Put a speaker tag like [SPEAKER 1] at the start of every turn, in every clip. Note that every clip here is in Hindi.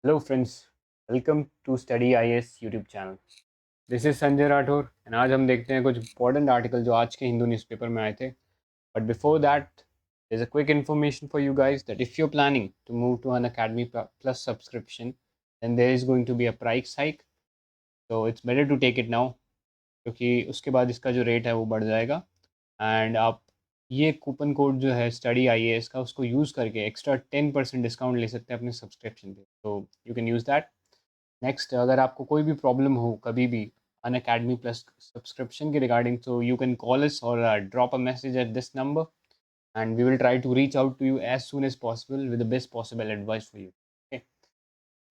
[SPEAKER 1] Hello friends, welcome to Study IAS YouTube channel. This is Sanjay Rathore and आज हम देखते हैं कुछ important article जो आज के हिंदू न्यूज़पेपर में आए थे. But before that, there's a quick information for you guys that if you're planning to move to an Academy Plus subscription, then there is going to be a price hike. So it's better to take it now क्योंकि उसके बाद इसका जो रेट है वो बढ़ जाएगा. एंड आप ये कूपन कोड जो है स्टडी IAS का उसको यूज़ करके एक्स्ट्रा 10% डिस्काउंट ले सकते हैं अपने सब्सक्रिप्शन पे. तो you can use that. Next, अगर आपको कोई भी प्रॉब्लम हो कभी भी अन अकेडमी प्लस सब्सक्रिप्शन के रिगार्डिंग, तो you can call us or drop a message at this number and we will try to reach out to you as soon as possible with the best possible advice for you. Okay.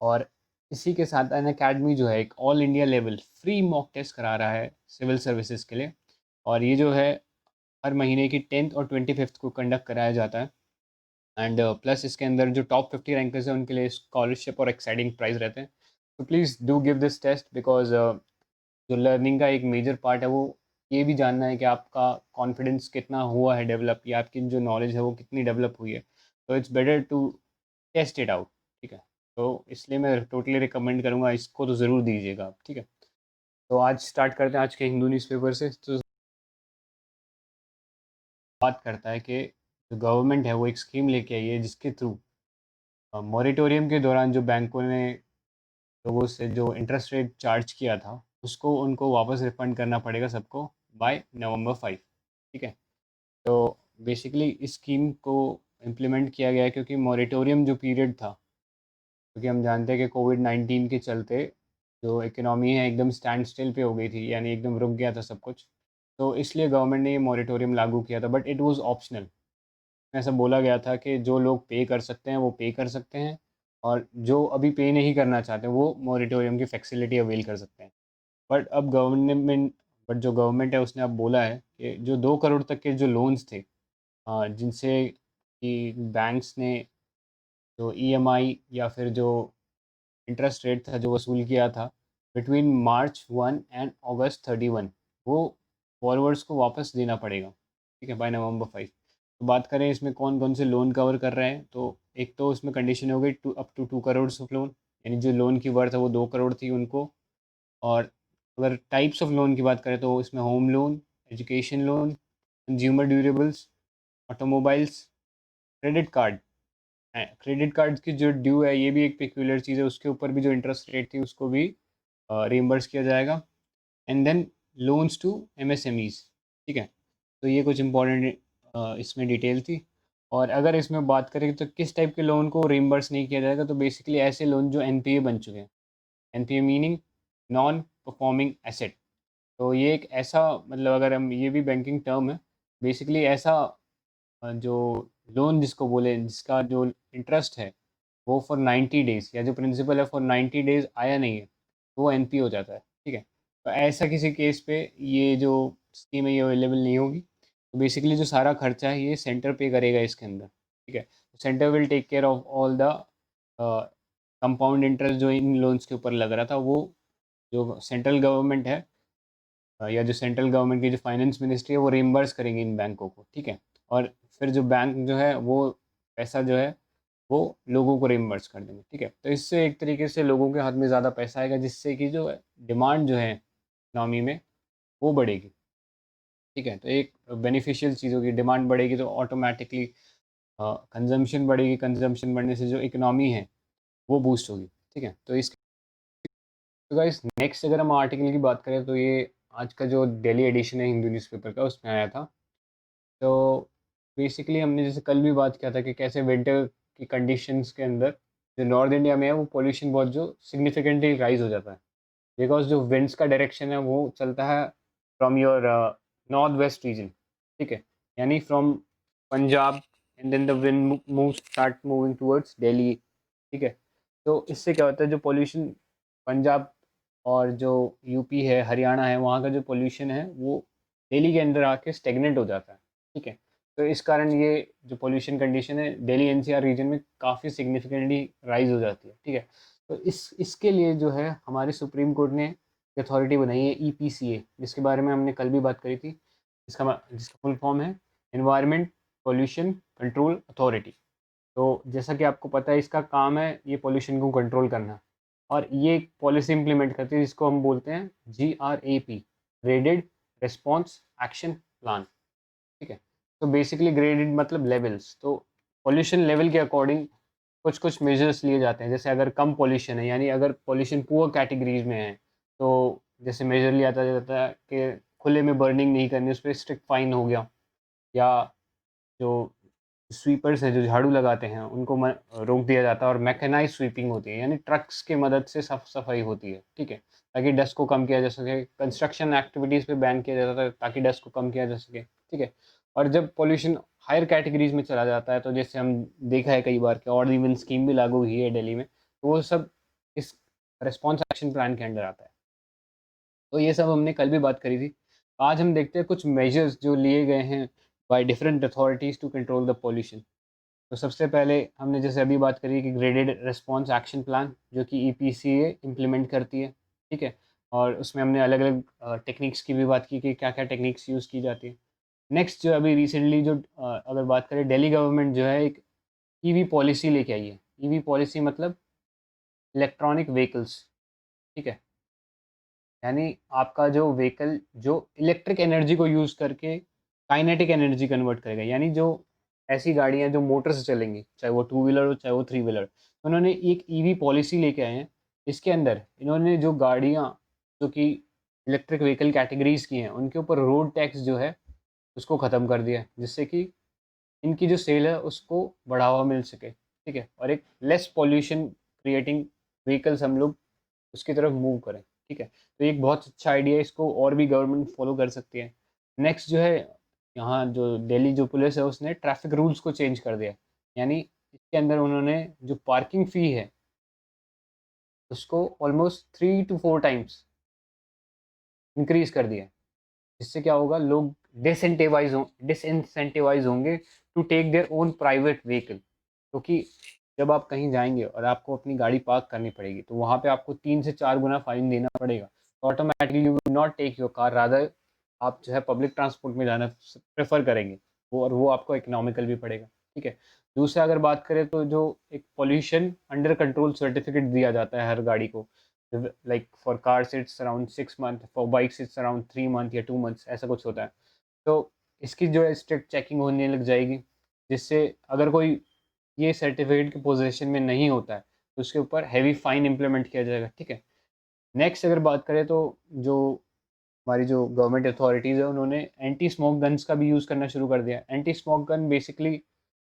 [SPEAKER 1] और इसी के साथ अन अकेडमी जो है एक all India level free mock test करा रहा है सिविल सर्विसेज के लिए. और ये जो है हर महीने की 10th और 25th को कंडक्ट कराया जाता है. एंड प्लस इसके अंदर जो टॉप 50 रैंकर्स हैं उनके लिए स्कॉलरशिप और एक्साइटिंग प्राइज रहते हैं. तो please do give this test because जो लर्निंग का एक मेजर पार्ट है वो ये भी जानना है कि आपका कॉन्फिडेंस कितना हुआ है डेवलप, या आपकी जो नॉलेज है वो कितनी डेवलप हुई है. तो it's better to test it out. ठीक है. तो इसलिए मैं टोटली रिकमेंड करूँगा, इसको तो ज़रूर दीजिएगा आप. ठीक है. तो आज स्टार्ट करते हैं आज के हिंदू न्यूज़पेपर से. तो बात करता है कि जो गवर्नमेंट है वो एक स्कीम लेके आई है जिसके थ्रू मॉरिटोरियम के दौरान जो बैंकों ने लोगों से जो इंटरेस्ट रेट चार्ज किया था उसको उनको वापस रिफंड करना पड़ेगा सबको बाय November 5. ठीक है. तो बेसिकली इस स्कीम को इम्प्लीमेंट किया गया है क्योंकि मॉरिटोरियम जो पीरियड था, क्योंकि हम जानते हैं कि कोविड-19 के चलते जो इकोनॉमी है एकदम स्टैंड स्टिल पे हो गई थी, यानी एकदम रुक गया था सब कुछ. तो इसलिए गवर्नमेंट ने ये मॉरिटोरियम लागू किया था, बट इट वाज़ ऑप्शनल. ऐसा बोला गया था कि जो लोग पे कर सकते हैं वो पे कर सकते हैं, और जो अभी पे नहीं करना चाहते वो मॉरिटोरियम की फ्लेक्सिबिलिटी अवेल कर सकते हैं. बट अब गवर्नमेंट बट जो गवर्नमेंट है उसने अब बोला है कि जो 2 करोड़ तक के जो लोन्स थे, जिनसे कि बैंक्स ने जो EMI या फिर जो इंटरेस्ट रेट था जो वसूल किया था बिटवीन March 1 एंड August 31, वो फॉरवर्ड्स को वापस देना पड़ेगा. ठीक है, बाय November 5. तो बात करें इसमें कौन कौन से लोन कवर कर रहे हैं, तो एक तो उसमें कंडीशन हो गई up to 2 crore of loan, यानी जो लोन की वर्थ है वो 2 करोड़ थी उनको. और अगर टाइप्स ऑफ लोन की बात करें तो इसमें home loan, education loan, consumer durables, automobiles, credit card. Credit card की जो ड्यू है ये भी एक पेक्यूलर चीज़ है, उसके ऊपर भी जो इंटरेस्ट रेट थी उसको भी रिइम्बर्स किया जाएगा. And then loans to MSMEs. ठीक है. तो ये कुछ इंपॉर्टेंट इसमें डिटेल थी. और अगर इसमें बात करें तो किस टाइप के लोन को रिइम्बर्स नहीं किया जाएगा, तो बेसिकली ऐसे लोन जो NPA बन चुके हैं. NPA meaning non performing asset. तो ये एक ऐसा, मतलब अगर हम, ये भी बैंकिंग टर्म है, बेसिकली ऐसा जो लोन जिसको बोले जिसका जो इंटरेस्ट है वो फॉर 90 डेज़, या जो प्रिंसिपल है फॉर 90 डेज़ आया नहीं है, तो वो NPA हो जाता है. ठीक है. तो ऐसा किसी केस पे ये जो स्कीम है ये अवेलेबल नहीं होगी. तो बेसिकली जो सारा खर्चा है ये सेंटर पे करेगा इसके अंदर. ठीक है. Centre will take care of all the compound interest जो इन लोन्स के ऊपर लग रहा था, वो जो सेंट्रल गवर्नमेंट है या जो सेंट्रल गवर्नमेंट की जो फाइनेंस मिनिस्ट्री है वो रिम्बर्स करेंगे इन बैंकों को. ठीक है. और फिर जो बैंक जो है वो पैसा जो है वो लोगों को रिम्बर्स कर देंगे. ठीक है. तो इससे एक तरीके से लोगों के हाथ में ज़्यादा पैसा आएगा, जिससे कि जो डिमांड जो है इकनॉमी में वो बढ़ेगी. ठीक है. तो एक बेनिफिशियल चीज़ होगी, डिमांड बढ़ेगी तो ऑटोमेटिकली कंजम्पशन बढ़ेगी, कंजम्पशन बढ़ने से जो इकनॉमी है वो बूस्ट होगी. ठीक है. तो इस तो गाइस नेक्स्ट अगर हम आर्टिकल की बात करें तो ये आज का जो डेली एडिशन है हिंदू न्यूज़पेपर का उसमें आया था. तो बेसिकली हमने जैसे कल भी बात किया था कि कैसे विंटर की कंडीशंस के अंदर जो नॉर्थ इंडिया में है वो पोल्यूशन बहुत जो सिग्निफिकेंटली राइज हो जाता है, बिकॉज जो विंड्स का डायरेक्शन है वो चलता है from your north west region. ठीक है. यानी from Punjab, and then the wind move start moving towards Delhi. ठीक है. तो इससे क्या होता है, जो पोल्यूशन पंजाब और जो यूपी है, हरियाणा है, वहाँ का जो पोल्यूशन है वो दिल्ली के अंदर आके स्टेगनेंट हो जाता है. ठीक है. तो इस कारण ये जो पोल्यूशन कंडीशन है दिल्ली NCR रीजन में काफ़ी सिग्निफिकेंटली राइज हो जाती है. ठीक है. तो इसके लिए जो है हमारे सुप्रीम कोर्ट ने अथॉरिटी बनाई है EPCA, जिसके बारे में हमने कल भी बात करी थी. जिसका फुल फॉर्म है एनवायरनमेंट पोल्यूशन कंट्रोल अथॉरिटी. तो जैसा कि आपको पता है इसका काम है ये पॉल्यूशन को कंट्रोल करना, और ये एक पॉलिसी इम्प्लीमेंट करती है जिसको हम बोलते हैं GRAP, graded response action plan. ठीक है, तो बेसिकली ग्रेडेड मतलब लेवल्स, तो पॉल्यूशन लेवल के अकॉर्डिंग कुछ कुछ मेजर्स लिए जाते हैं। जैसे अगर कम पॉल्यूशन है, यानी अगर पॉल्यूशन पुअर कैटेगरीज में है, तो जैसे मेजर लिया जाता है कि खुले में बर्निंग नहीं करनी, उस पर स्ट्रिक्ट फाइन हो गया, या जो स्वीपर्स हैं जो झाड़ू लगाते हैं उनको रोक दिया जाता है, और मैकेनाइज स्वीपिंग होती है, यानी ट्रक्स की मदद से साफ सफाई होती है। ठीक है, ताकि डस्ट को कम किया जा सके। कंस्ट्रक्शन एक्टिविटीज़ पे बैन किया जाता है ताकि डस्ट को कम किया जा सके। ठीक है, और जब पॉल्यूशन हायर कैटेगरीज में चला जाता है, तो जैसे हम देखा है कई बार कि ऑड इवन स्कीम भी लागू हुई है दिल्ली में, तो वो सब इस रिस्पॉन्स एक्शन प्लान के अंडर आता है। तो ये सब हमने कल भी बात करी थी। आज हम देखते हैं कुछ मेजर्स जो लिए गए हैं by different authorities to control the pollution. तो सबसे पहले हमने जैसे अभी बात करी कि ग्रेडेड रिस्पॉन्स एक्शन प्लान, जो कि EPCA इम्प्लीमेंट करती है। ठीक है, और उसमें हमने अलग अलग टेक्निक्स की भी बात की कि क्या क्या टेक्निक्स यूज़ की जाती है। नेक्स्ट जो अभी रिसेंटली जो अगर बात करें, दिल्ली गवर्नमेंट जो है एक EV पॉलिसी लेके आई है। EV पॉलिसी मतलब इलेक्ट्रॉनिक व्हीकल्स। ठीक है, यानी आपका जो व्हीकल जो इलेक्ट्रिक एनर्जी को यूज़ करके काइनेटिक एनर्जी कन्वर्ट करेगा, यानी जो ऐसी गाड़ियाँ जो मोटर से चलेंगी, चाहे वो टू व्हीलर हो चाहे वो थ्री व्हीलर। उन्होंने एक EV पॉलिसी लेके आए हैं। इसके अंदर इन्होंने जो गाड़ियाँ जो कि इलेक्ट्रिक व्हीकल कैटेगरीज की हैं, उनके ऊपर रोड टैक्स जो है उसको ख़त्म कर दिया है, जिससे कि इनकी जो सेल है उसको बढ़ावा मिल सके। ठीक है, और एक लेस पॉल्यूशन क्रिएटिंग व्हीकल्स हम लोग उसकी तरफ मूव करें। ठीक है, तो एक बहुत अच्छा आइडिया है, इसको और भी गवर्नमेंट फॉलो कर सकती है। नेक्स्ट जो है, यहाँ जो दिल्ली जो पुलिस है उसने ट्रैफिक रूल्स को चेंज कर दिया। यानी इसके अंदर उन्होंने जो पार्किंग फ़ी है उसको ऑलमोस्ट 3 to 4 टाइम्स इंक्रीज कर दिया है। जिससे क्या होगा, लोग डिसइंसेंटिवाइज होंगे to take their own private vehicle. क्योंकि जब आप कहीं जाएंगे और आपको अपनी गाड़ी पार्क करनी पड़ेगी, तो वहाँ पे आपको 3 से 4 गुना फाइन देना पड़ेगा। तो automatically you will not take your car, rather आप जो है पब्लिक ट्रांसपोर्ट में जाना प्रेफर करेंगे, वो और वो आपको इकोनॉमिकल भी पड़ेगा। ठीक है, दूसरा अगर बात करें तो जो एक पोल्यूशन अंडर कंट्रोल सर्टिफिकेट दिया जाता है हर गाड़ी को, like for cars it's around 6 month, for bikes it's around 3 month या 2 मंथ्स, ऐसा कुछ होता है। तो इसकी जो है स्ट्रिक्ट चेकिंग होने लग जाएगी, जिससे अगर कोई ये सर्टिफिकेट की पोजीशन में नहीं होता है तो उसके ऊपर हैवी फाइन इम्प्लीमेंट किया जाएगा। ठीक है, नेक्स्ट अगर बात करें तो जो हमारी जो गवर्नमेंट अथॉरिटीज़ है उन्होंने एंटी स्मोक गन्स का भी यूज़ करना शुरू कर दिया। एंटी स्मोक गन बेसिकली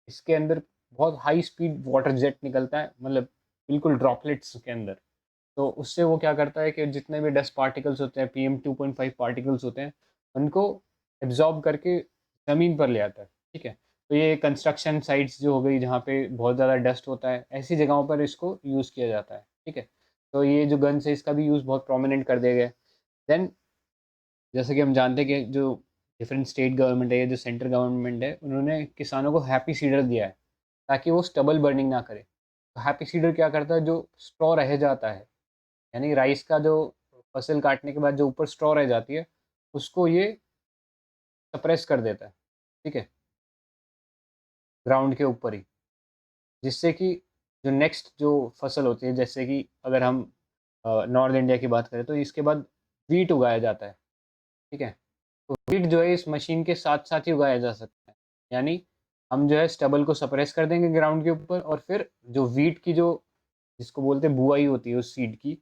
[SPEAKER 1] इसके अंदर बहुत हाई स्पीड वाटर जेट निकलता है, मतलब बिल्कुल ड्रॉपलेट्स के अंदर। तो उससे वो क्या करता है कि जितने भी डस्ट पार्टिकल्स होते हैं, PM2.5 पार्टिकल्स होते हैं, उनको एब्जॉर्ब करके ज़मीन पर ले आता है। ठीक है, तो ये कंस्ट्रक्शन साइट्स जो हो गई जहाँ पे बहुत ज़्यादा डस्ट होता है, ऐसी जगहों पर इसको यूज़ किया जाता है। ठीक है, तो ये जो गन्स है इसका भी यूज़ बहुत प्रोमिनेंट कर दिया गया है। देन जैसे कि हम जानते हैं कि जो डिफरेंट स्टेट गवर्नमेंट है या जो सेंट्रल गवर्नमेंट है, उन्होंने किसानों को हैप्पी सीडर दिया है ताकि वो स्टबल बर्निंग ना करे। तो हैप्पी सीडर क्या करता है, जो स्ट्रॉ रह जाता है, यानी राइस का जो फसल काटने के बाद जो ऊपर स्ट्रॉ रह जाती है, उसको ये सप्रेस कर देता है। ठीक है, ग्राउंड के ऊपर ही, जिससे कि जो नेक्स्ट जो फसल होती है, जैसे कि अगर हम नॉर्थ इंडिया की बात करें तो इसके बाद वीट उगाया जाता है। ठीक है, तो वीट जो है इस मशीन के साथ साथ ही उगाया जा सकता है। यानी हम जो है स्टबल को सप्रेस कर देंगे ग्राउंड के ऊपर, और फिर जो वीट की जो जिसको बोलते हैं बुआई होती है उस सीड की,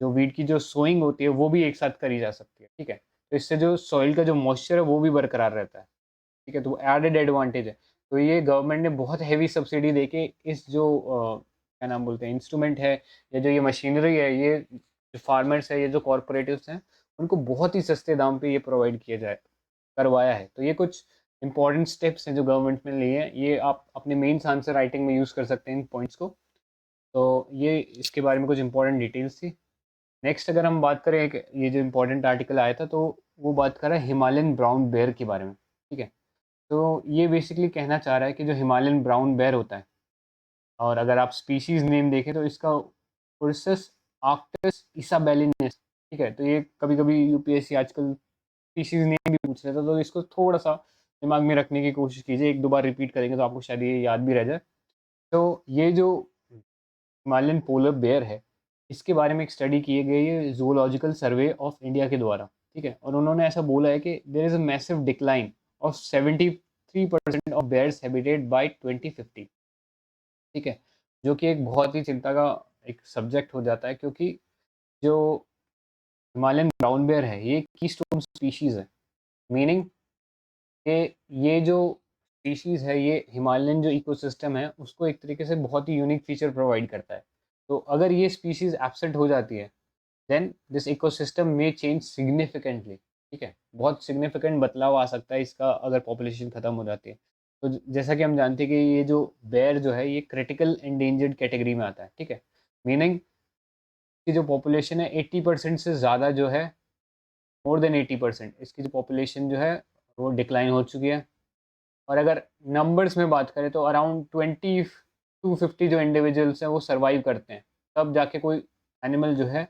[SPEAKER 1] जो वीट की जो सोइंग होती है वो भी एक साथ करी जा सकती है। ठीक है, तो इससे जो सॉइल का जो मॉइस्चर है वो भी बरकरार रहता है। ठीक है, तो एडेड एडवांटेज है। तो ये गवर्नमेंट ने बहुत हैवी सब्सिडी देके इस जो क्या नाम बोलते हैं इंस्ट्रूमेंट है या जो ये मशीनरी है, ये जो फार्मर्स है, ये जो कॉरपोरेटिव्स हैं, उनको बहुत ही सस्ते दाम पे ये प्रोवाइड किया जाए करवाया है। तो ये कुछ इंपॉर्टेंट स्टेप्स हैं जो गवर्नमेंट ने लिए हैं, ये आप अपने मेंस आंसर राइटिंग में यूज़ कर सकते हैं इन पॉइंट्स को। तो ये इसके बारे में कुछ इंपॉर्टेंट डिटेल्स थी। नेक्स्ट अगर हम बात करें, एक ये जो इंपॉर्टेंट आर्टिकल आया था, तो वो बात कर रहा है हिमालयन ब्राउन बेयर के बारे में। ठीक है, तो ये बेसिकली कहना चाह रहा है कि जो हिमालयन ब्राउन बेयर होता है, और अगर आप स्पीशीज़ नेम देखें तो इसका उर्सस आर्क्टस इसाबेलिनस। ठीक है, तो ये कभी कभी UPSC आजकल स्पीशीज़ नेम भी पूछ लेता है, तो इसको थोड़ा सा दिमाग में रखने की कोशिश कीजिए, एक दो बार रिपीट करेंगे तो आपको शायद ये याद भी रह जाए। तो ये जो हिमालयन पोलर बेयर है, इसके बारे में एक स्टडी की गई है ज़ूलॉजिकल सर्वे ऑफ इंडिया के द्वारा, ठीक है? और उन्होंने ऐसा बोला है कि there is a massive decline of 73% of bears habitat by 2050, ठीक है? जो कि एक बहुत ही चिंता का एक सब्जेक्ट हो जाता है, क्योंकि जो हिमालयन ब्राउन बेयर है, ये कीस्टोन स्पीशीज़ है। मीनिंग कि ये जो स्पीशीज़ है, ये हिमालयन जो इकोसिस्टम है, उसको एक तरीके से बहुत ही यूनिक फीचर प्रोवाइड करता है। तो अगर ये स्पीशीज़ एब्सेंट हो जाती है, देन दिस इकोसिस्टम में चेंज सिग्निफिकेंटली, ठीक है? बहुत सिग्निफिकेंट बदलाव आ सकता है इसका, अगर पॉपुलेशन खत्म हो जाती है। तो जैसा कि हम जानते हैं कि ये जो बेयर जो है, ये क्रिटिकल एंडेंजर्ड कैटेगरी में आता है, ठीक है? मीनिंग की जो पॉपुलेशन है, 80% से ज़्यादा जो है, मोर देन 80% इसकी जो पॉपुलेशन जो है, वो डिक्लाइन हो चुकी है। और अगर नंबर्स में बात करें तो अराउंड 20 टू 50 जो इंडिविजुअल्स हैं वो सर्वाइव करते हैं, तब जाके कोई एनिमल जो है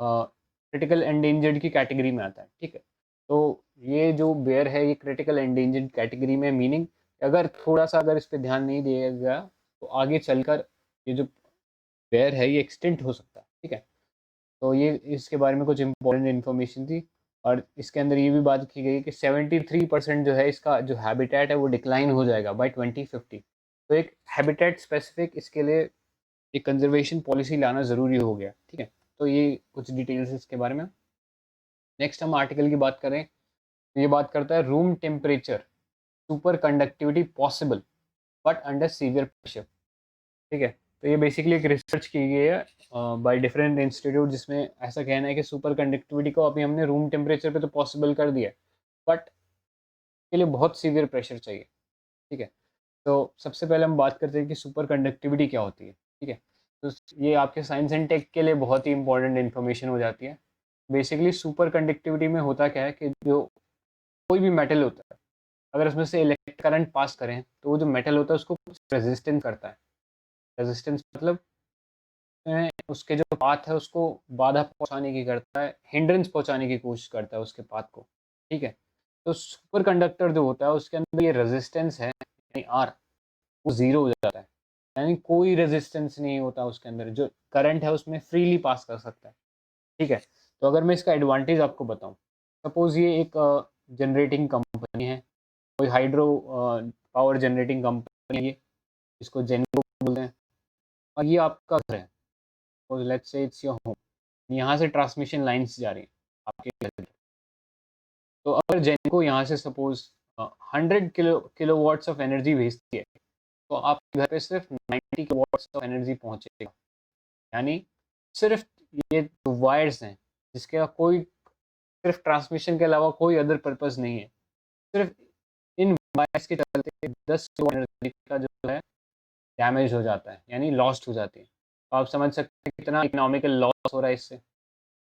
[SPEAKER 1] क्रिटिकल एंडेंजर्ड की कैटेगरी में आता है, ठीक है? तो ये जो बेयर है, ये क्रिटिकल एंडेंजर्ड कैटेगरी में, मीनिंग अगर थोड़ा सा अगर इस पे ध्यान नहीं दिया गया, तो आगे चलकर ये जो बेयर है, ये एक्सटिंक्ट हो सकता है, ठीक है? तो ये इसके बारे में कुछ इंपॉर्टेंट इन्फॉर्मेशन थी। और इसके अंदर ये भी बात की गई कि 73% जो है इसका जो हैबिटेट है, वो डिक्लाइन हो जाएगा बाय 2050। तो एक हैबिटेट स्पेसिफिक इसके लिए एक कंजर्वेशन पॉलिसी लाना ज़रूरी हो गया, ठीक है? तो ये कुछ डिटेल्स इसके बारे में। नेक्स्ट हम आर्टिकल की बात करें, तो ये बात करता है room temperature super conductivity possible but under severe pressure, ठीक है? तो ये बेसिकली एक रिसर्च की गई है बाय डिफरेंट इंस्टीट्यूट, जिसमें ऐसा कहना है कि सुपर कंडक्टिविटी को अभी हमने रूम टेम्परेचर पे तो पॉसिबल कर दिया है, बट के लिए बहुत सीवियर प्रेशर चाहिए, ठीक है? तो सबसे पहले हम बात करते हैं कि सुपर कंडक्टिविटी क्या होती है, ठीक है? तो ये आपके साइंस एंड टेक के लिए बहुत ही इंपॉर्टेंट इन्फॉर्मेशन हो जाती है। बेसिकली सुपर कंडक्टिविटी में होता क्या है कि जो कोई भी मेटल होता है, अगर उसमें से इलेक्ट्रिक करंट पास करें, तो वो जो मेटल होता है उसको कुछ रेजिस्टेंस करता है। रेजिस्टेंस मतलब उसके जो पाथ है उसको बाधा पहुंचाने की करता है, हिंड्रेंस पहुंचाने की कोशिश करता है उसके पाथ को, ठीक है? तो सुपर कंडक्टर जो होता है, उसके अंदर ये रेजिस्टेंस है, यानी आर, वो ज़ीरो हो जाता है। यानी कोई रेजिस्टेंस नहीं होता उसके अंदर, जो करंट है उसमें फ्रीली पास कर सकता है, ठीक है? तो अगर मैं इसका एडवांटेज आपको बताऊँ, सपोज़ ये एक जनरेटिंग कंपनी है, कोई हाइड्रो पावर जनरेटिंग कंपनी है ये, इसको जेनको बोलते हैं, और ये आपका घर है, suppose let's say it's your home. यहाँ से ट्रांसमिशन लाइन्स जा रही हैं आपके घर तक। तो अगर जेनको यहाँ से सपोज़ 100 किलोवाट्स ऑफ एनर्जी भेजती है, तो आपके घर पे सिर्फ 90 किलोवाट्स ऑफ एनर्जी पहुँचेगा। यानी सिर्फ ये जो वायर्स हैं, जिसका कोई सिर्फ ट्रांसमिशन के अलावा कोई अदर पर्पस नहीं है, सिर्फ इन वायर्स के चलते 10 किलो एनर्जी का जो है डैमेज हो जाता है, यानी लॉस्ट हो जाती है। तो आप समझ सकते हैं कितना इकोनॉमिकल लॉस हो रहा है इससे।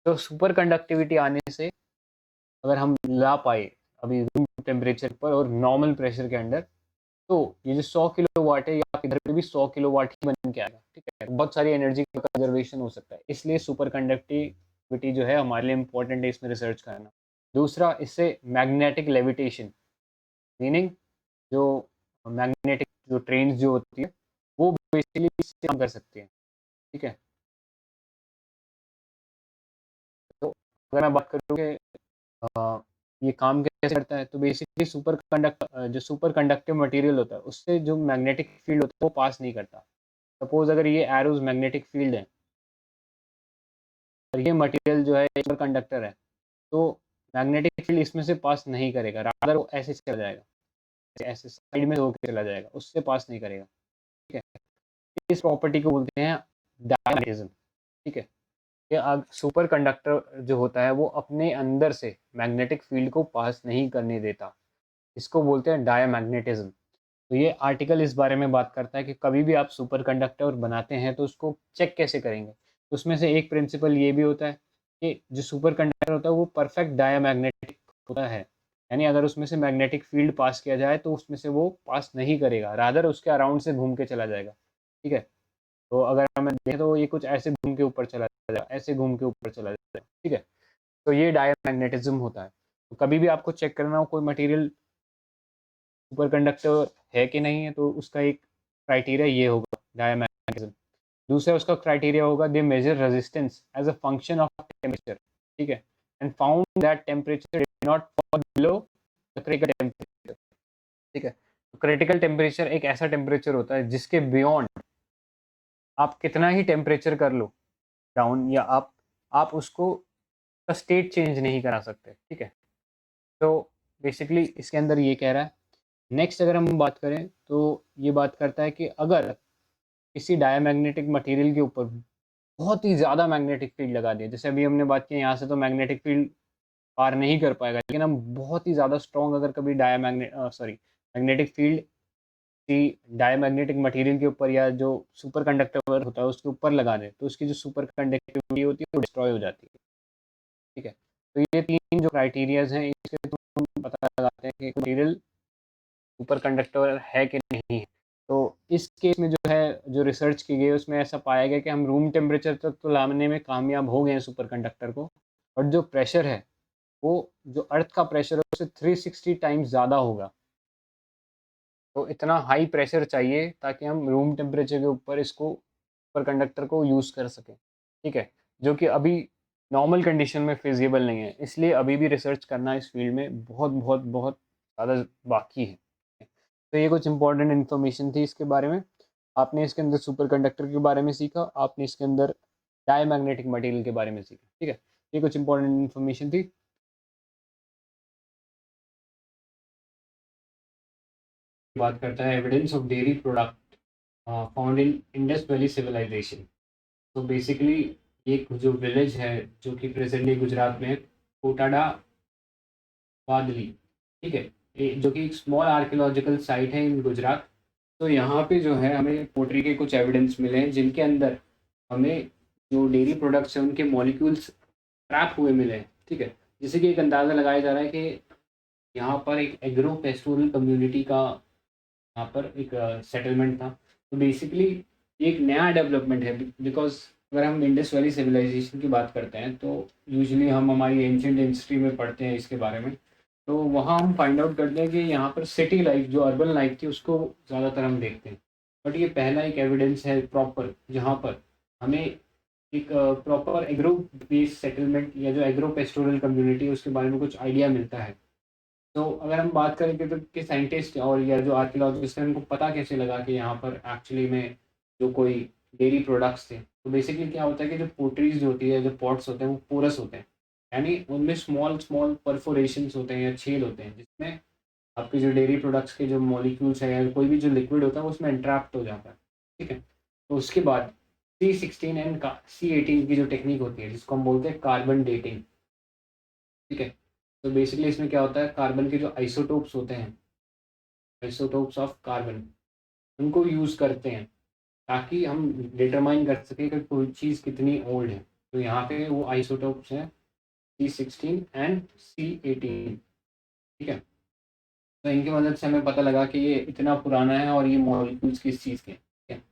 [SPEAKER 1] तो सुपर कंडक्टिविटी आने से अगर हम ला पाए अभी रूम टेम्परेचर पर और नॉर्मल प्रेशर के अंडर, तो ये जो 100 किलोवाट है, ये आपके घर पे भी 100 किलोवाट ही बन के आएगा, ठीक है? बहुत सारी एनर्जी का कंजर्वेशन हो सकता है, इसलिए सुपर कंडक्टिविटी जो है हमारे लिए इंपॉर्टेंट है इसमें रिसर्च करना। दूसरा, इससे मैग्नेटिक लेविटेशन, मीनिंग जो मैग्नेटिक जो ट्रेन जो होती है, वो बेसिकली इससे काम कर सकती है, ठीक है? तो अगर मैं बात करूँ कि ये काम कैसे करता है, तो बेसिकली जो सुपर कंडक्टिव मटेरियल होता है, उससे जो मैग्नेटिक फील्ड होता है वो पास नहीं करता। सपोज अगर ये एरोज मैग्नेटिक फील्ड है और ये मटेरियल जो है सुपर कंडक्टर है, तो मैग्नेटिक फील्ड इसमें से पास नहीं करेगा, रादर वो ऐसे चला जाएगा, ऐसे साइड में होकर चला जाएगा, उससे पास नहीं करेगा, ठीक है? इस प्रॉपर्टी को बोलते हैं डायमैग्नेटिज्म, ठीक है? ये सुपर कंडक्टर जो होता है वो अपने अंदर से मैग्नेटिक फील्ड को पास नहीं करने देता, इसको बोलते हैं डायमैग्नेटिज्म। तो ये आर्टिकल इस बारे में बात करता है कि कभी भी आप सुपर कंडक्टर बनाते हैं तो उसको चेक कैसे करेंगे। तो उसमें से एक प्रिंसिपल ये भी होता है कि जो सुपर कंडक्टर होता है वो परफेक्ट डायमैग्नेटिक होता है, यानी अगर उसमें से मैग्नेटिक फील्ड पास किया जाए तो उसमें से वो पास नहीं करेगा, रादर उसके अराउंड से घूम के चला जाएगा, ठीक है? तो अगर हमें देखें तो ये कुछ ऐसे घूम के ऊपर चला जाएगा, ऐसे घूम के ऊपर चला जाएगा, ठीक है? तो ये डायमैग्नेटिज्म होता है। तो कभी भी आपको चेक करना हो कोई मटेरियल सुपर कंडक्टर है कि नहीं है, तो उसका एक क्राइटेरिया ये होगा, डायमैग्नेटिज्म। दूसरा उसका क्राइटेरिया होगा they measure resistance as a function of temperature, ठीक है, and found that temperature did not fall below the critical temperature, ठीक है। तो क्रिटिकल टेम्परेचर एक ऐसा टेम्परेचर होता है जिसके बियॉन्ड आप कितना ही टेम्परेचर कर लो डाउन, या आप उसको का स्टेट चेंज नहीं करा सकते, ठीक है। तो बेसिकली इसके अंदर ये कह रहा है। नेक्स्ट अगर हम बात करें तो ये बात करता है कि अगर किसी डायमैग्नेटिक मटेरियल के ऊपर बहुत ही ज़्यादा मैग्नेटिक फील्ड लगा दिया, जैसे अभी हमने बात की यहाँ से तो मैग्नेटिक फील्ड पार नहीं कर पाएगा, लेकिन हम बहुत ही ज़्यादा स्ट्रॉन्ग अगर कभी मैग्नेटिक फील्ड की डायमैग्नेटिक मटेरियल के ऊपर या जो सुपर कंडक्टर होता है उसके ऊपर लगा दें, तो उसकी जो सुपर कंडक्टिविटी होती है वो डिस्ट्रॉय हो जाती है, ठीक है। तो ये तीन जो क्राइटेरियाज हैं इसके थ्रू हम पता लगाते हैं कि मटेरियल सुपर कंडक्टर है कि नहीं है। तो इस केस में जो है जो रिसर्च की गई उसमें ऐसा पाया गया कि हम रूम टेम्परेचर तक तो लाने में कामयाब हो गए हैं सुपर कंडक्टर को, और जो प्रेशर है वो जो अर्थ का प्रेशर है उससे 360 टाइम्स ज़्यादा होगा। तो इतना हाई प्रेशर चाहिए ताकि हम रूम टेम्परेचर के ऊपर इसको सुपर कंडक्टर को यूज़ कर सकें, ठीक है, जो कि अभी नॉर्मल कंडीशन में फिजिबल नहीं है। इसलिए अभी भी रिसर्च करना इस फील्ड में बहुत बहुत बहुत ज़्यादा बाकी है। तो ये कुछ इंपॉर्टेंट इन्फॉर्मेशन थी इसके बारे में। आपने इसके अंदर सुपर कंडक्टर के बारे में सीखा, आपने इसके अंदर डायमैग्नेटिक मटेरियल के बारे में सीखा, ठीक है। ये कुछ इंपॉर्टेंट इन्फॉर्मेशन थी। बात करता है evidence of dairy product found in Indus valley civilisation. तो बेसिकली एक जो विलेज है जो कि प्रेजेंटली गुजरात में है, कोटाडा बादली, ठीक है, जो कि एक स्मॉल आर्कियोलॉजिकल साइट है इन गुजरात। तो यहाँ पे जो है हमें पोट्री के कुछ एविडेंस मिले हैं जिनके अंदर हमें जो डेयरी प्रोडक्ट्स हैं उनके मॉलिक्यूल्स ट्रैप हुए मिले हैं, ठीक है। जिससे कि एक अंदाज़ा लगाया जा रहा है कि यहाँ पर एक एग्रो पेस्टोरल कम्युनिटी का यहाँ पर एक सेटलमेंट था। तो बेसिकली ये एक नया डेवलपमेंट है, बिकॉज अगर हम इंडस वैली सिविलाइजेशन की बात करते हैं तो यूजुअली हम हमारी एंशिएंट हिस्ट्री में पढ़ते हैं इसके बारे में। तो वहाँ हम फाइंड आउट करते हैं कि यहाँ पर सिटी लाइफ जो अर्बन लाइफ थी उसको ज़्यादातर हम देखते हैं। बट ये पहला एक एविडेंस है प्रॉपर जहाँ पर हमें एक प्रॉपर एग्रो बेस्ड सेटलमेंट या जो एग्रो पेस्टोरल कम्युनिटी है उसके बारे में कुछ आइडिया मिलता है। तो अगर हम बात करें कि साइंटिस्ट और या जो आर्कियोलॉजिस्ट हैं उनको पता कैसे लगा कि यहाँ पर एक्चुअली में जो कोई डेयरी प्रोडक्ट्स थे। तो बेसिकली क्या होता है कि जो पोट्रीज जो होती है, जो पॉट्स होते हैं वो पोरस होते हैं, यानी उनमें स्मॉल स्मॉल परफोरेशंस होते हैं या छेद होते हैं जिसमें आपके जो डेयरी प्रोडक्ट्स के जो मॉलिक्यूल्स है या कोई भी जो लिक्विड होता है वो उसमें इंट्रैप्ट हो जाता है, ठीक है। तो उसके बाद C16 एंड C18 की जो टेक्निक होती है जिसको हम बोलते हैं कार्बन डेटिंग, ठीक है। तो बेसिकली इसमें क्या होता है, कार्बन के जो आइसोटोप्स होते हैं, आइसोटोप्स ऑफ कार्बन, उनको यूज़ करते हैं ताकि हम डिटरमाइन कर सकें कि कोई चीज़ कितनी ओल्ड है। तो यहाँ पे वो आइसोटोप्स हैं C16 एंड C18, ठीक है। तो इनकी मदद से हमें पता लगा कि ये इतना पुराना है और ये मॉलिक्यूल्स किस चीज़ के हैं, ठीक है।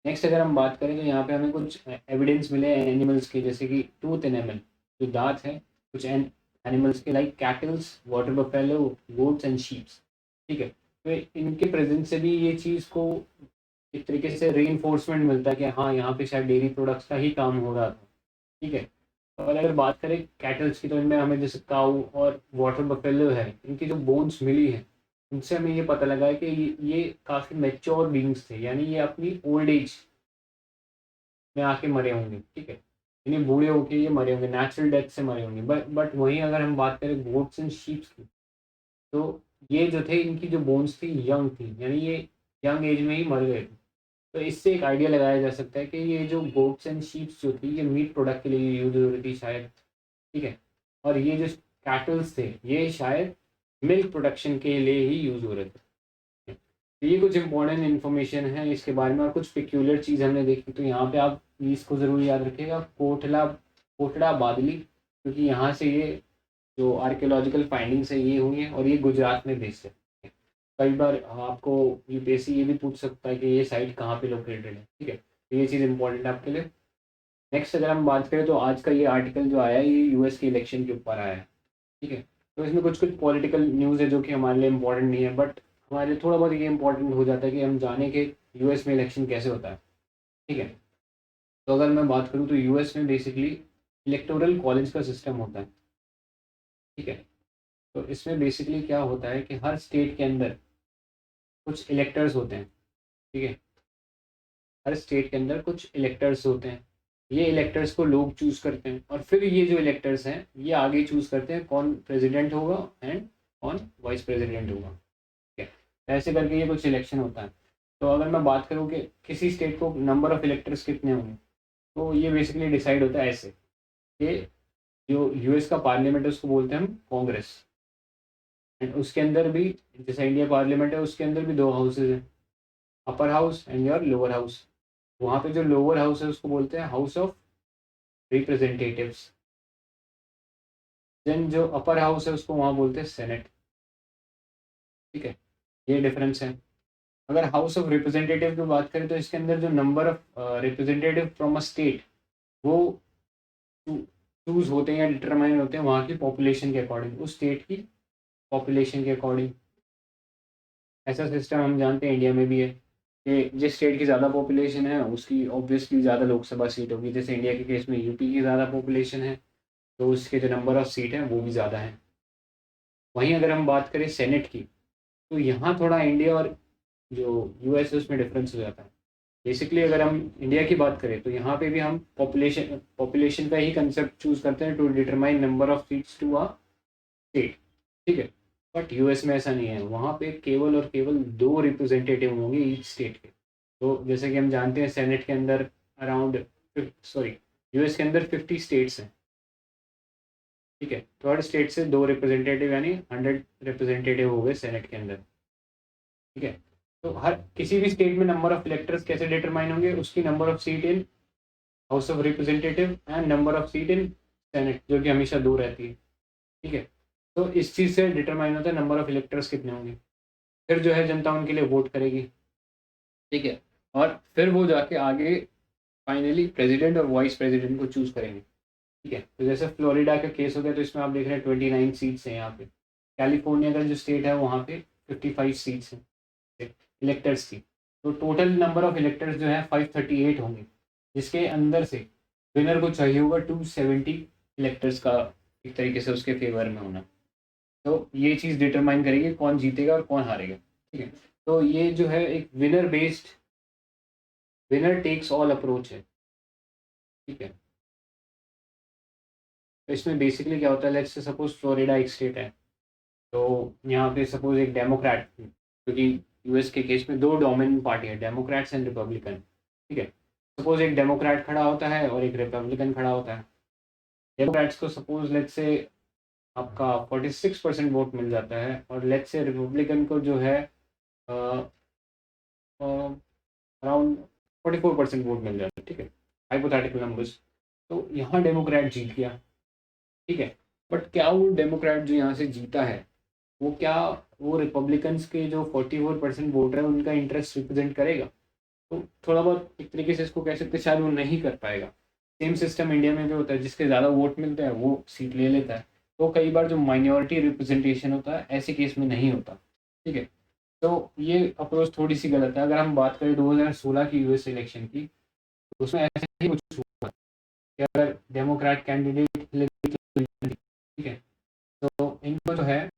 [SPEAKER 1] नेक्स्ट अगर हम बात करें तो यहाँ पे हमें कुछ एविडेंस मिले हैं एनिमल्स के, जैसे कि टूथ एनिमल जो दांत है कुछ एनिमल्स के, like kettles, water buffalo, goats and sheeps, ठीक है। तो इनके प्रेजेंस से भी ये चीज़ को एक तरीके से री मिलता है कि हाँ यहाँ पे शायद डेयरी प्रोडक्ट्स का ही काम हो रहा था, ठीक है। और अगर बात करें कैटल्स की तो इनमें हमें जैसे काऊ और वाटर बफेलो है, इनकी जो बोन्स मिली है उनसे हमें ये पता लगा है कि ये काफ़ी मेच्योर बींग्स थे, यानी ये अपनी ओल्ड एज में आके मरे होंगे, ठीक है। यानी बूढ़े होके ये मरे होंगे, नेचुरल डेथ से मरे होंगे। बट वहीं अगर हम बात करें गोट्स एंड शीप्स की, तो ये जो थे इनकी जो बोन्स थी यंग थी, यानी ये यंग एज में ही मर गए थे। तो इससे एक आइडिया लगाया जा सकता है कि ये जो गोट्स एंड शीप्स जो थी ये मीट प्रोडक्ट के लिए यूज हो रही थी शायद, ठीक है। और ये जो कैटल्स थे ये शायद मिल्क प्रोडक्शन के लिए ही यूज हो रहे थे। तो ये कुछ इंपॉर्टेंट इन्फॉर्मेशन है इसके बारे में। और कुछ पिक्यूलर चीज़ हमने देखी, तो यहाँ पे आप इसको ज़रूर याद रखिएगा, कोटड़ा बादली, क्योंकि यहाँ से ये जो आर्कियोलॉजिकल फाइंडिंग्स है ये हुई हैं और ये गुजरात में बेस्ड है। कई बार आपको यूपीएससी ये भी पूछ सकता है कि ये साइट कहाँ पे लोकेटेड है, ठीक है। तो ये चीज़ इंपॉर्टेंट है आपके लिए। नेक्स्ट अगर हम बात करें तो आज का ये आर्टिकल जो आया है ये यूएस के इलेक्शन के ऊपर आया है, ठीक है। तो इसमें कुछ कुछ पॉलिटिकल न्यूज़ है जो कि हमारे लिए इम्पोर्टेंट नहीं है, बट हमारे लिए थोड़ा बहुत ये इंपॉर्टेंट हो जाता है कि हम जाने के यूएस में इलेक्शन कैसे होता है, ठीक है। तो अगर मैं बात करूँ तो यूएस में बेसिकली इलेक्टोरल कॉलेज का सिस्टम होता है, ठीक है। तो इसमें बेसिकली क्या होता है कि हर स्टेट के अंदर कुछ इलेक्टर्स होते हैं, ठीक है। हर स्टेट के अंदर कुछ इलेक्टर्स होते हैं, ये इलेक्टर्स को लोग चूज करते हैं और फिर ये जो इलेक्टर्स हैं ये आगे चूज करते हैं कौन प्रेसिडेंट होगा एंड कौन वाइस प्रेसिडेंट होगा, ठीक है। तो ऐसे करके ये कुछ इलेक्शन होता है। तो अगर मैं बात करूँ कि किसी स्टेट को नंबर ऑफ इलेक्टर्स कितने होंगे, तो ये बेसिकली डिसाइड होता है ऐसे कि जो यूएस का पार्लियामेंट है उसको बोलते हैं हम कांग्रेस, एंड उसके अंदर भी जैसे इंडिया पार्लियामेंट है उसके अंदर भी दो हाउसेज हैं, upper house and your lower house. वहाँ पे जो लोअर हाउस है उसको बोलते हैं हाउस ऑफ रिप्रेजेंटेटिव्स, देन जो अपर हाउस है उसको वहाँ बोलते हैं सेनेट, ठीक है। ये डिफरेंस है। अगर हाउस ऑफ रिप्रेजेंटेटिव की बात करें तो इसके अंदर जो number of representative from a state वो चूज होते हैं या डिटरमाइन होते हैं वहाँ की पॉपुलेशन के अकॉर्डिंग, उस स्टेट की पॉपुलेशन के अकॉर्डिंग। ऐसा सिस्टम हम जानते हैं इंडिया में भी है कि जिस स्टेट की ज़्यादा पॉपुलेशन है उसकी ऑब्वियसली ज़्यादा लोकसभा सीट होगी। जैसे इंडिया के केस में यूपी की ज़्यादा पॉपुलेशन है तो उसके जो नंबर ऑफ सीट हैं वो भी ज़्यादा है। वहीं अगर हम बात करें सेनेट की तो यहाँ थोड़ा इंडिया और जो यूएस है उसमें डिफरेंस हो जाता है। बेसिकली अगर हम इंडिया की बात करें तो यहाँ पे भी हम पॉपुलेशन का ही कंसेप्ट चूज करते हैं to determine number of seats to a state, ठीक है। बट यूएस में ऐसा नहीं है, वहाँ पे केवल और केवल दो रिप्रेजेंटेटिव होंगे ईच स्टेट के। तो जैसे कि हम जानते हैं सेनेट के अंदर अराउंड सॉरी यूएस के अंदर 50 स्टेट्स हैं, ठीक है। तो हर स्टेट से दो रिप्रेजेंटेटिव यानी 100 रिप्रेजेंटेटिव हो गए सेनेट के अंदर, ठीक है। तो हर किसी भी स्टेट में नंबर ऑफ इलेक्टर्स कैसे डिटरमाइन होंगे, उसकी number of seat in house of representative and number of seat in senate जो कि हमेशा दो रहती है, ठीक है। तो इस चीज़ से डिटरमाइन होता है नंबर ऑफ इलेक्टर्स कितने होंगे, फिर जो है जनता उनके लिए वोट करेगी, ठीक है। और फिर वो जाके आगे फाइनली प्रेसिडेंट और वाइस प्रेसिडेंट को चूज करेंगे, ठीक है। तो जैसे फ्लोरिडा का केस हो गया तो इसमें आप देख रहे हैं 29 सीट्स हैं यहाँ पे। कैलिफोर्निया का जो स्टेट है वहाँ पे 55 सीट्स हैं इलेक्टर्स की। तो टोटल नंबर ऑफ इलेक्टर्स जो है 538 होंगे, जिसके अंदर से विनर को चाहिए होगा 270 इलेक्टर्स का एक तरीके से उसके फेवर में होना। तो ये चीज़ डिटरमाइन करेगी कौन जीतेगा और कौन हारेगा, ठीक है। तो ये जो है एक winner based winner takes all approach है, ठीक है। तो इसमें बेसिकली क्या होता है, लेट्स से सपोज फ्लोरिडा एक स्टेट है, तो यहाँ पे सपोज एक डेमोक्रेट, क्योंकि यूएस के केस में दो डोमिनेंट पार्टी है डेमोक्रेट्स एंड रिपब्लिकन, ठीक है। सपोज एक डेमोक्रेट खड़ा होता है और एक रिपब्लिकन खड़ा होता है। डेमोक्रेट्स को सपोज लेट्स से आपका 46% वोट मिल जाता है और लेट्स से रिपब्लिकन को जो है अराउंड 44% वोट मिल जाता है, ठीक है। Hypothetical numbers. तो यहाँ डेमोक्रेट जीत गया, ठीक है। बट क्या वो डेमोक्रेट जो यहाँ से जीता है वो क्या वो रिपब्लिकन्स के जो 44% वोटर है उनका इंटरेस्ट रिप्रेजेंट करेगा? तो थोड़ा बहुत एक तरीके से इसको कह सकते हैं शायद वो नहीं कर पाएगा। सेम सिस्टम इंडिया में भी होता है, जिसके ज़्यादा वोट मिलते हैं वो सीट ले लेता है। तो कई बार जो माइनॉरिटी रिप्रेजेंटेशन होता है ऐसे केस में नहीं होता, ठीक है। तो ये अप्रोच थोड़ी सी गलत है। अगर हम बात करें 2016 की यूएस इलेक्शन की तो उसमें ऐसा ही कुछ हुआ कि अगर डेमोक्रेट कैंडिडेट, ठीक है, तो इनको जो है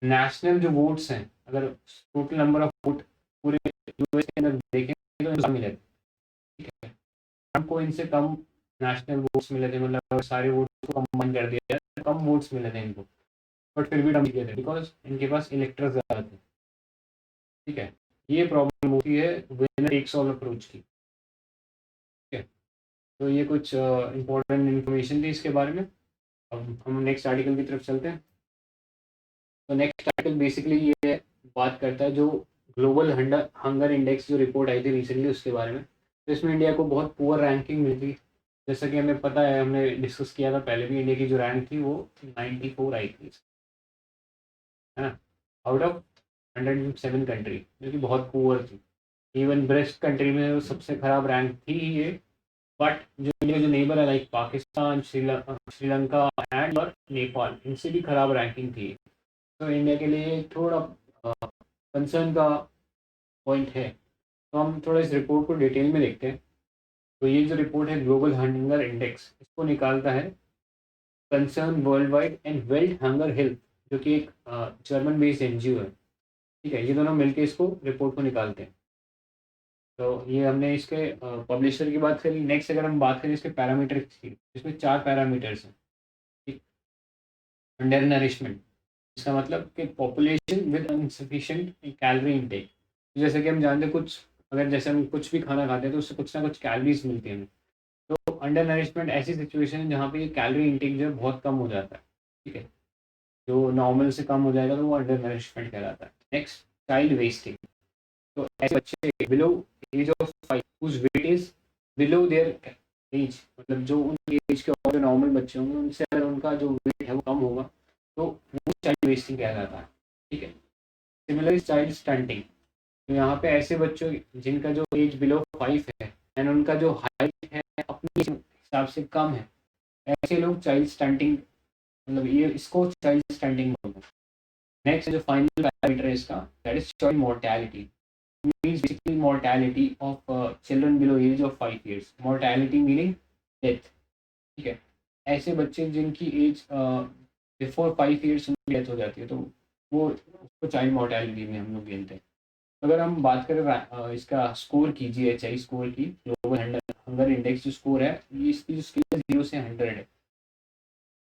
[SPEAKER 1] नेशनल जो वोट्स हैं, अगर टोटल नंबर ऑफ वोट पूरे यूएस के अंदर देखें तो इनको मिले, ठीक है। हमको इनसे कम नेशनल वोट्स मिले थे, मतलब सारे वोट्स को कंबाइन कर दिया तो कम वोट्स मिले थे इनको। बट फिर भी डम किए थे बिकॉज इनके पास इलेक्टर्स ज़्यादा थे, ठीक है। ये प्रॉब्लम होती है विनर टेक्स ऑल अप्रोच की, ठीक है। तो ये कुछ इंपॉर्टेंट इन्फॉर्मेशन थी इसके बारे में। अब हम नेक्स्ट आर्टिकल की तरफ चलते हैं। तो नेक्स्ट आर्टिकल बेसिकली ये बात करता है जो ग्लोबल हंगर इंडेक्स जो रिपोर्ट आई थी रिसेंटली उसके बारे में। तो इसमें इंडिया को बहुत पुअर रैंकिंग मिली। जैसा कि हमें पता है, हमने डिस्कस किया था पहले भी, इंडिया की जो रैंक थी वो 94 आई थी, है ना, आउट ऑफ 107 कंट्री, जो कि बहुत पुअर थी। इवन ब्रेस्ट कंट्री में सबसे खराब रैंक थी ये। बट जो इंडिया जो नेबर है लाइक पाकिस्तान, श्रीलंका एंड और नेपाल, इनसे भी खराब रैंकिंग थी। तो इंडिया के लिए थोड़ा कंसर्न का पॉइंट है। तो हम थोड़ा इस रिपोर्ट को डिटेल में देखते हैं। तो ये जो रिपोर्ट है ग्लोबल हंगर इंडेक्स, इसको निकालता है concern world wide and world hunger health, जो कि एक जर्मन बेस्ड एनजीओ है। ठीक है, ये दोनों मिलके इसको रिपोर्ट को निकालते हैं। तो ये हमने इसके पब्लिशर की बात करी। नेक्स्ट अगर हम बात करें इसके पैरामीटर की, इसमें 4 पैरामीटर्स हैं। अंडर नरिशमेंट, इसका मतलब कि पॉपुलेशन विद अनसफिशिएंट कैलोरी इनटेक। जैसे कि हम जानते हैं कुछ, अगर जैसे हम कुछ भी खाना खाते हैं तो उससे कुछ ना कुछ कैलोरीज मिलती हैं हमें। तो अंडर नरिशमेंट ऐसी सिचुएशन है जहाँ पे ये कैलोरी इनटेक जो है बहुत कम हो जाता है। ठीक है, जो नॉर्मल से कम हो जाएगा तो वो अंडर नरिशमेंट कहलाता है। Next, child wasting. तो ऐसे बच्चे below age of 5 whose weight is below their age, मतलब जो उनकी एज के और जो नॉर्मल बच्चे होंगे उनसे अगर उनका जो वेट है वो कम होगा तो वो चाइल्ड वेस्टिंग कहलाता है। ठीक है, सिमिलर चाइल्ड स्टंटिंग। तो यहाँ पे ऐसे बच्चों जिनका जो एज बिलो 5 है एंड उनका जो हाइट है अपने हिसाब से कम है, ऐसे लोग चाइल्ड स्टंटिंग, मतलब ये इसको चाइल्ड स्टंटिंग बोलते हैं। नेक्स्ट जो फाइनल पैरामीटर है इसका, that is child mortality. Means basically mortality of children below age of 5 years, mortality meaning death. ठीक है, ऐसे बच्चे जिनकी एज बिफोर 5 years उनकी डेथ हो जाती है तो वो उसको चाइल्ड मोर्टेलिटी में हम लोग गिनते हैं। अगर हम बात करें इसका स्कोर की, GHI स्कोर की, ग्लोबल हंगर इंडेक्स जो स्कोर है, ये इसकी जो स्केल है 0 से 100 है,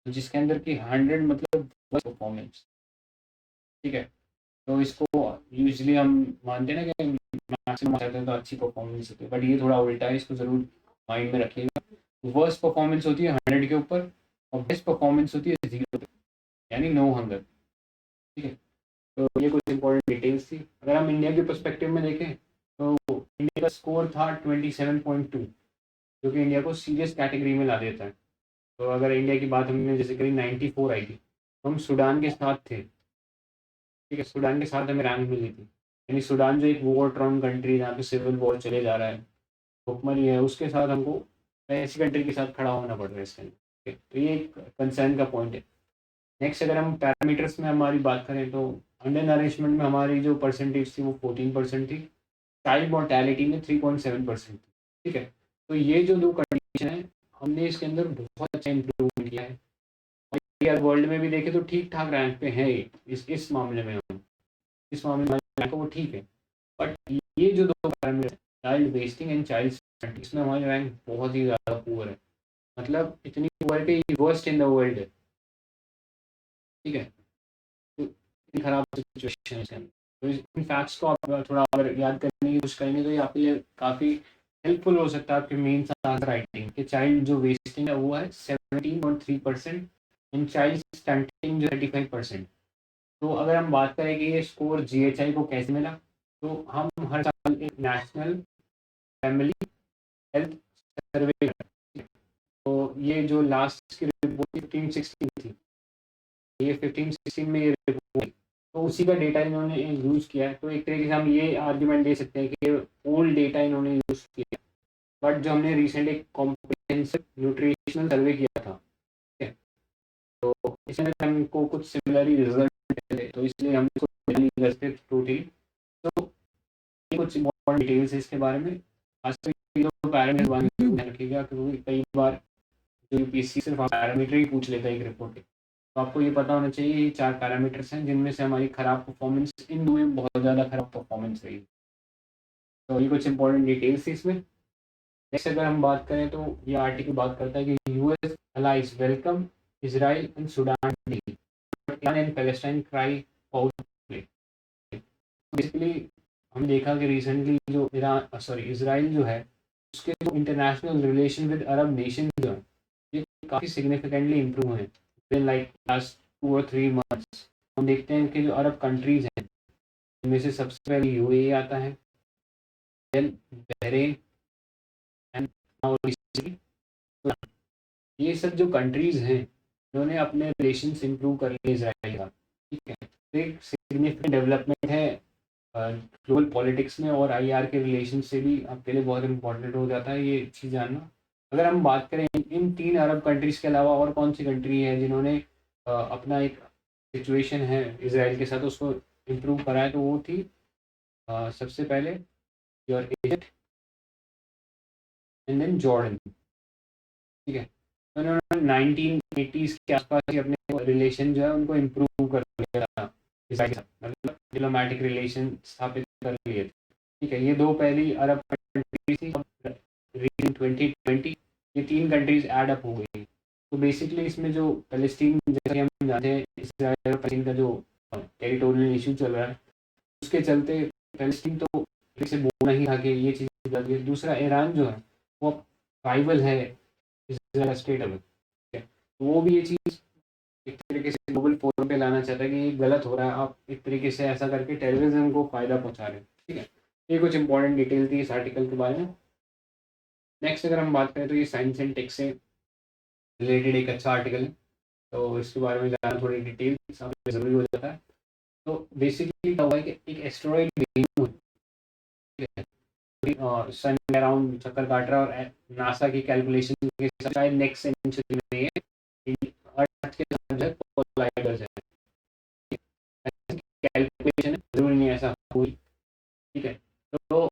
[SPEAKER 1] तो जिसके अंदर की 100 मतलब परफॉर्मेंस। ठीक है, तो इसको यूजली हम मानते हैं ना कि मैक्सिमम चाहते हैं तो अच्छी परफॉर्मेंस होती है, बट ये थोड़ा उल्टा है, इसको ज़रूर माइंड में रखिएगा। वर्स्ट परफॉर्मेंस होती है 100 के ऊपर और बेस्ट परफॉर्मेंस होती है 0 पे, यानी नो हंगर। ठीक है, तो ये कुछ इंपॉर्टेंट डिटेल्स थी। अगर हम इंडिया के पर्सपेक्टिव में देखें तो इंडिया का स्कोर था 27.2, जो कि इंडिया को सीरियस कैटेगरी में ला देता है। तो अगर इंडिया की बात हमने जैसे करी 94 आई थी, तो हम सूडान के साथ थे। ठीक है, सूडान के साथ हमें रैंक मिली थी। यानी सूडान जो एक वॉर ट्रॉन कंट्री जहाँ पे सिविल वॉर चले जा रहा है, भुखमरी है, उसके साथ हमको ऐसी कंट्री के साथ खड़ा होना पड़ रहा है इसके अंदर। ठीक है, तो ये एक कंसर्न का पॉइंट है। नेक्स्ट अगर हम पैरामीटर्स में हमारी बात करें तो अंडर नरिशमेंट में हमारी जो परसेंटेज थी वो 14% थी, चाइल्ड मोर्टेलिटी में 3.7% थी। ठीक है, तो ये जो दो कंडीशन है हमने इसके अंदर बहुत अच्छा इम्प्रूवमेंट किया है। और यार वर्ल्ड में भी देखें तो ठीक ठाक रैंक पे है ये, इस मामले में हम इस मामले में रैंक वो ठीक है। बट ये जो दो parameter, child wasting and child stunting, इसमें हमारी रैंक बहुत ही ज़्यादा पुअर है। मतलब इतनी पुअर कि वर्स्ट इन द वर्ल्ड है। ठीक है, तो इतनी खराब सिचुएशन है इसके अंदर। तो इन फैक्ट्स को आप थोड़ा अगर याद करने की कोशिश करेंगे तो ये आपके लिए काफ़ी हेल्पफुल हो सकता है आपके मेंस आंसर राइटिंग कि चाइल्ड जो वेस्टिंग है वो है 17.3% एंड चाइल्ड स्टंटिंग जो 35%। तो अगर हम बात करें कि ये स्कोर GHI को कैसे मिला, तो हम हर साल एक नेशनल फैमिली हेल्थ सर्वे करते हैं। तो ये जो लास्ट की रिपोर्ट 15-16 थी, ये 15-16 में ये रिपोर्ट, तो उसी का डेटा इन्होंने यूज़ किया है। तो एक तरीके से हम ये आर्ग्यूमेंट दे सकते हैं कि ओल्ड डेटा इन्होंने यूज़ किया, बट जो हमने रिसेंट एक कॉम्प्रिहेंसिव न्यूट्रिशनल सर्वे किया था, ठीक है, तो इसमें हमको कुछ सिमिलर रिजल्ट मिले, तो इसलिए हम इसको नहीं कर सकते टोटली। तो ये कुछ इम्पोर्टेंट डिटेल्स है इसके बारे में। खासकर ये जो पैरामीटर ध्यान रखिएगा, क्योंकि कई बार जो यूपीएससी सिर्फ पैरामीटर ही पूछ लेता है एक रिपोर्ट के। तो आपको ये पता होना चाहिए ये 4 पैरामीटर्स हैं जिनमें से हमारी खराब परफॉर्मेंस, इन दो में बहुत ज़्यादा खराब परफॉर्मेंस रही। तो ये कुछ इंपॉर्टेंट डिटेल्स थी इसमें। नेक्स्ट अगर हम बात करें तो ये आर्टिकल बात करता है कि US allies welcome Israel and Sudan deal, Iran and Palestine cry for play. Basically हमने देखा कि रिसेंटली जो इसराइल जो है उसके जो international relation with Arab nation जो है ये काफ़ी सिग्निफिकेंटली इम्प्रूव हैं with like last 2 or 3 months। हम देखते हैं कि जो अरब कंट्रीज़ हैं इनमें से सबसे पहले यूएई आता है, देन बहरीन एंड ये सब जो कंट्रीज़ हैं इन्होंने अपने रिलेशंस इम्प्रूव कर लिए इसराइल का। ठीक है, तो एक सिग्निफिकेंट डेवलपमेंट है ग्लोबल पॉलिटिक्स में, और आईआर के रिलेशन से भी आपके लिए बहुत इंपॉर्टेंट हो जाता है ये चीज़ जानना। अगर हम बात करें इन 3 अरब कंट्रीज़ के अलावा और कौन सी कंट्री है जिन्होंने अपना एक सिचुएशन है इसराइल के साथ उसको इम्प्रूव करा है, तो वो थी सबसे पहले your Egypt and then Jordan. ठीक है, तो उन्होंने 1980s के आसपास ही अपने रिलेशन जो है उनको इम्प्रूव कर लिया था, मतलब डिप्लोमेटिक रिलेशन स्थापित कर लिए थे। ठीक है, ये दो पहली अरब कंट्रीज थी, 2020 ये 3 कंट्रीज ऐड अप हो गई। तो बेसिकली इसमें जो पैलेस्टीन, जैसे हम जानते हैं इजराइल और पैलेस्टीन का जो टेरिटोरियल इशू चल रहा है, उसके चलते पैलेस्टीन तो से बोलना ही था कि ये चीज़ गलत है। दूसरा ईरान जो है वो राइवल है इजराइल स्टेट में, तो वो भी ये चीज़ एक तरीके से ग्लोबल फोरम पे लाना चाहता है कि ये गलत हो रहा है, आप एक तरीके से ऐसा करके टेररिज्म को फ़ायदा पहुंचा रहे हैं। ठीक है, ये कुछ इंपॉर्टेंट डिटेल थी इस आर्टिकल के बारे में। नेक्स्ट अगर हम बात करें तो ये साइंस एंड टेक से रिलेटेड एक अच्छा आर्टिकल है, तो इसके बारे में जानना थोड़ी डिटेल ज़रूरी हो जाता है। तो बेसिकली क्या हुआ है कि एक एस्ट्रॉइड सन अराउंड चक्कर काट रहा है, और नासा की कैलकुलेशन के साथ शायद नेक्स्ट सेंचुरी में ये अर्थ के साथ जो है कोलाइडर्स है, कैलकुलेशन जरूरी नहीं ऐसा हुई। ठीक है, तो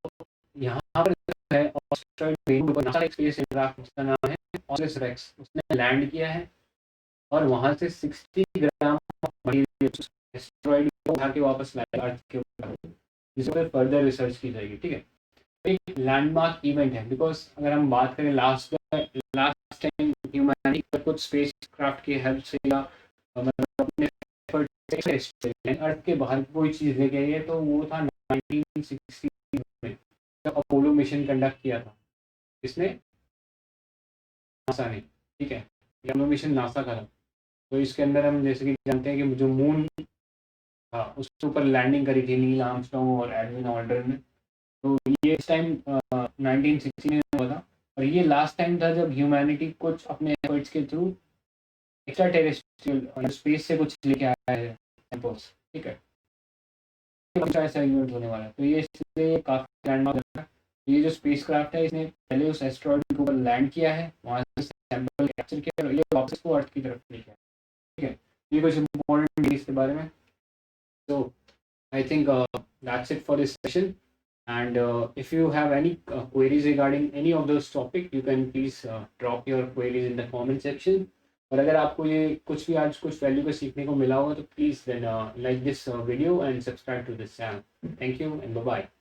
[SPEAKER 1] यहाँ पर है ऑस्ट्रेलिया बेन पर नासा स्पेस एयरक्राफ्ट, जिसका नाम है ऑसिरिस रेक्स, उसने लैंड किया है और वहां से 60 ग्राम मटेरियल एस्ट्रॉइड को उठा के वापस लाया अर्थ के ऊपर, जिस पर फर्दर रिसर्च की जाएगी। ठीक है, एक लैंडमार्क इवेंट है, बिकॉज अगर हम बात करें लास्ट टाइम ह्यूमैनिटी पर कुछ स्पेस क्राफ्ट की हेल्प से या मतलब अपने अर्थ के बाहर कोई चीज़ लेके आई है, तो वो था 1960 में जब अपोलो मिशन कंडक्ट किया था, इसने नासा ने। ठीक है, अपोलो मिशन नासा का था, तो इसके अंदर हम जैसे कि जानते हैं कि जो मून था उसके ऊपर लैंडिंग करी थी नील आर्मस्ट्रॉन्ग और एडविन ऑल्ड्रिन ने। तो ये इस टाइम 1960 में हुआ था, और ये लास्ट टाइम था जब ह्यूमैनिटी कुछ अपने एफर्ट्स के थ्रू एक्स्ट्रा टेरेस्ट्रियल स्पेस से कुछ लेके आया है सैंपल्स। ठीक है, ऐसा इवेंट होने वाला है, तो ये इसलिए काफी लैंडमार्क है। ये जो स्पेस क्राफ्ट है इसने पहले उस एस्ट्रॉइड के ऊपर लैंड किया है, वहां से सैंपल कैप्चर किया और ये वापस को अर्थ की तरफ लेके आया। ठीक है, ये कुछ इंपॉर्टेंट इसके बारे में। तो I think that's it for this session. And if you have any queries regarding any of those topic, you can please drop your queries in the comment section. और अगर आपको ये कुछ भी आज कुछ वैल्यू को सीखने को मिला होगा तो please then like this video and subscribe to this channel. Thank you and bye bye.